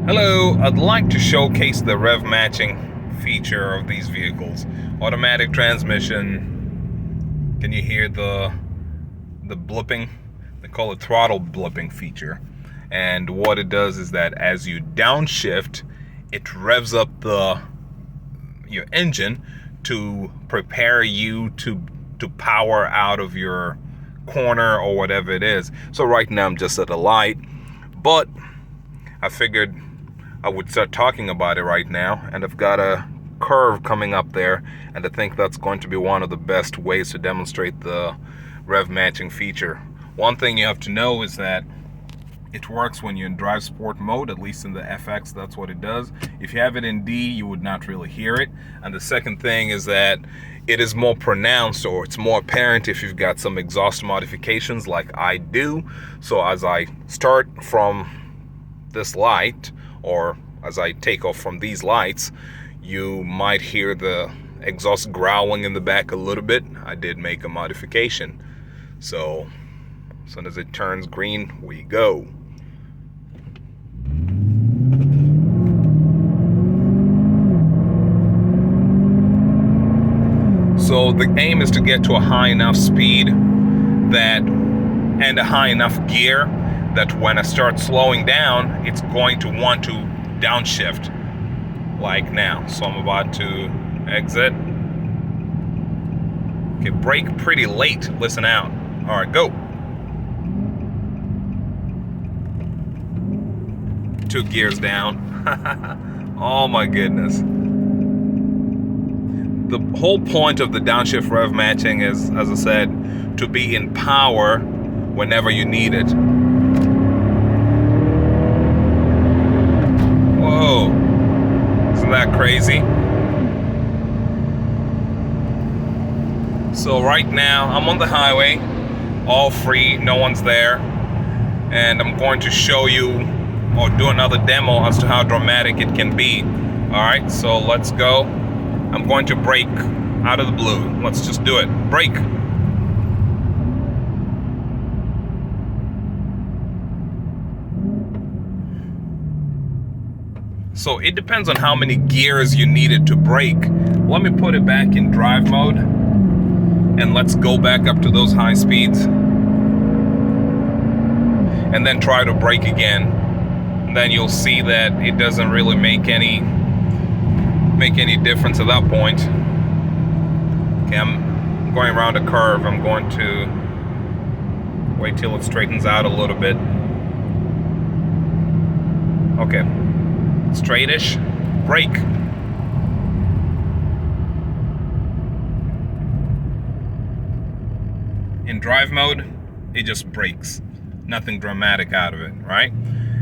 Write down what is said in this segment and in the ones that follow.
Hello, I'd like to showcase the rev matching feature of these vehicles. Automatic transmission. Can you hear the blipping? They call it throttle blipping feature. And what it does is that as you downshift, it revs up your engine to prepare you to power out of your corner or whatever it is. So right now I'm just at a light, but I figured I would start talking about it right now, and I've got a curve coming up there, and I think that's going to be one of the best ways to demonstrate the rev matching feature. One thing you have to know is that it works when you're in drive sport mode, at least in the FX, that's what it does. If you have it in D, you would not really hear it. And the second thing is that it is more pronounced, or it's more apparent if you've got some exhaust modifications like I do. So as I start from this light, or as I take off from these lights, you might hear the exhaust growling in the back a little bit. I did make a modification. So as soon as it turns green, we go. So the aim is to get to a high enough speed and a high enough gear that when I start slowing down, it's going to want to downshift, like now. So I'm about to exit. Okay, brake pretty late, listen out. All right, go. 2 gears down. Oh my goodness. The whole point of the downshift rev matching is, as I said, to be in power whenever you need it. Whoa, isn't that crazy? So right now I'm on the highway, all free, no one's there, and I'm going to show you or do another demo as to how dramatic it can be. All right, so let's go. I'm going to brake out of the blue. Let's just do it. Brake. So it depends on how many gears you needed to brake. Let me put it back in drive mode, and let's go back up to those high speeds, and then try to brake again. And then you'll see that it doesn't really make any difference at that point. Okay, I'm going around a curve. I'm going to wait till it straightens out a little bit. Okay, straightish, brake. In drive mode, it just brakes. Nothing dramatic out of it, right?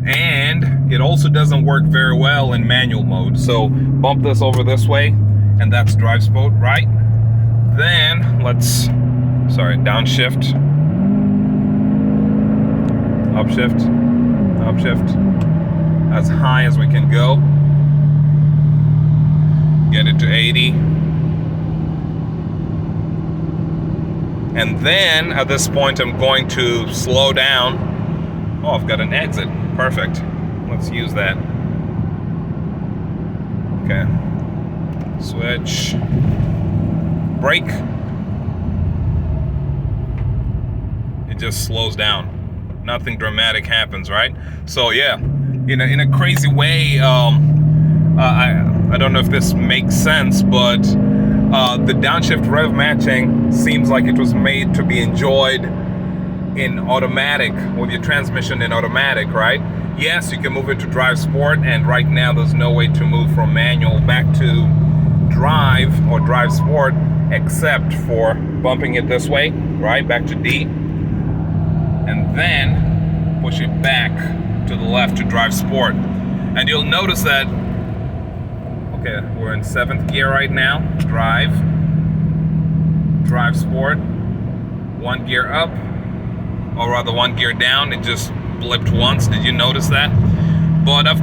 And it also doesn't work very well in manual mode. So bump this over this way, and that's drive sport, right? Then let's, downshift, upshift, upshift, as high as we can go. Get it to 80. And then at this point, I'm going to slow down. Oh, I've got an exit. Perfect. Let's use that. Okay. Switch. Brake. It just slows down. Nothing dramatic happens, right? So yeah, in a crazy way, I don't know if this makes sense, but the downshift rev matching seems like it was made to be enjoyed in automatic, with your transmission in automatic, right? Yes, you can move it to drive sport, and right now there's no way to move from manual back to drive or drive sport except for bumping it this way, right? Back to D, and then push it back to the left to drive sport. And you'll notice that, okay, we're in 7th gear right now. Drive sport, 1 gear up, or rather 1 gear down. It just blipped once. Did you notice that? But I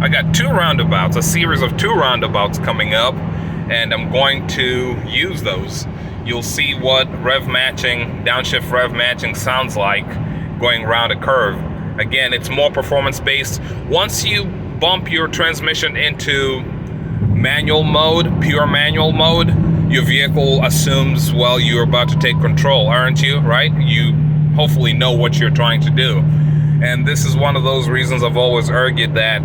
got 2 roundabouts, a series of 2 roundabouts coming up, and I'm going to use those. You'll see what rev matching, downshift rev matching sounds like going around a curve. Again, it's more performance based. Once you bump your transmission into manual mode, pure manual mode, your vehicle assumes, well, you're about to take control, aren't you? Right? You hopefully know what you're trying to do. And this is one of those reasons I've always argued that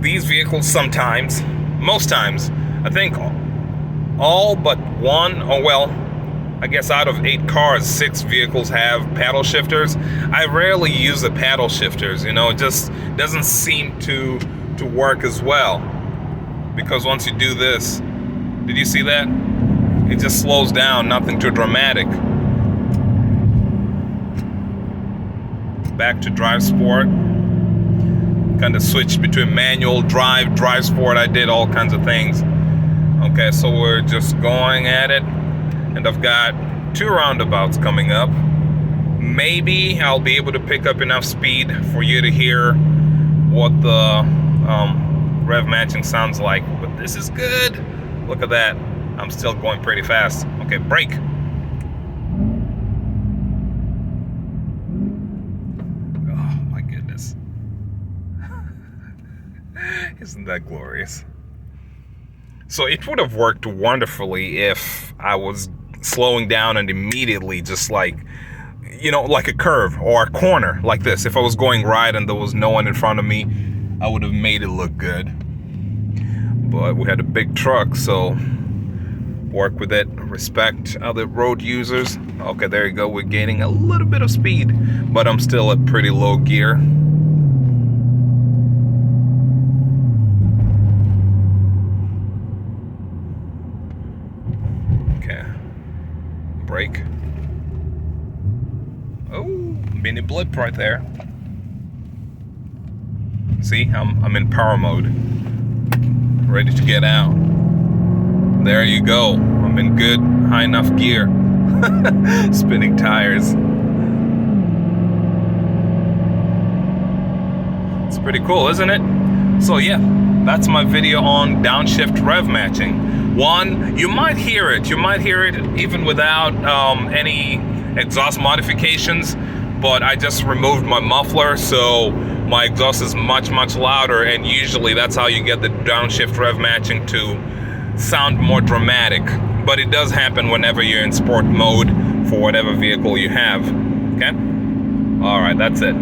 these vehicles sometimes, most times, I think all but one, or well, I guess out of 8 cars, 6 vehicles have paddle shifters. I rarely use the paddle shifters, you know, it just doesn't seem to work as well. Because once you do this, did you see that? It just slows down, nothing too dramatic. Back to drive sport. Kind of switched between manual, drive sport. I did all kinds of things. Okay, so we're just going at it. And I've got 2 roundabouts coming up. Maybe I'll be able to pick up enough speed for you to hear what the rev matching sounds like. But this is good. Look at that. I'm still going pretty fast. Okay, brake. Oh my goodness. Isn't that glorious? So it would have worked wonderfully if I was slowing down and immediately just like, you know, like a curve or a corner like this. If I was going right and there was no one in front of me, I would have made it look good. But we had a big truck, so work with it, respect other road users. Okay, there you go. We're gaining a little bit of speed, but I'm still at pretty low gear. Okay, brake. Oh, mini blip right there. See, I'm in power mode, ready to get out. There you go. I'm in good, high enough gear. Spinning tires. It's pretty cool, isn't it? So yeah, that's my video on downshift rev matching. One, you might hear it. You might hear it even without any exhaust modifications, but I just removed my muffler, so my exhaust is much louder, and usually that's how you get the downshift rev matching to sound more dramatic. But it does happen whenever you're in sport mode for whatever vehicle you have. Okay? Alright, that's it.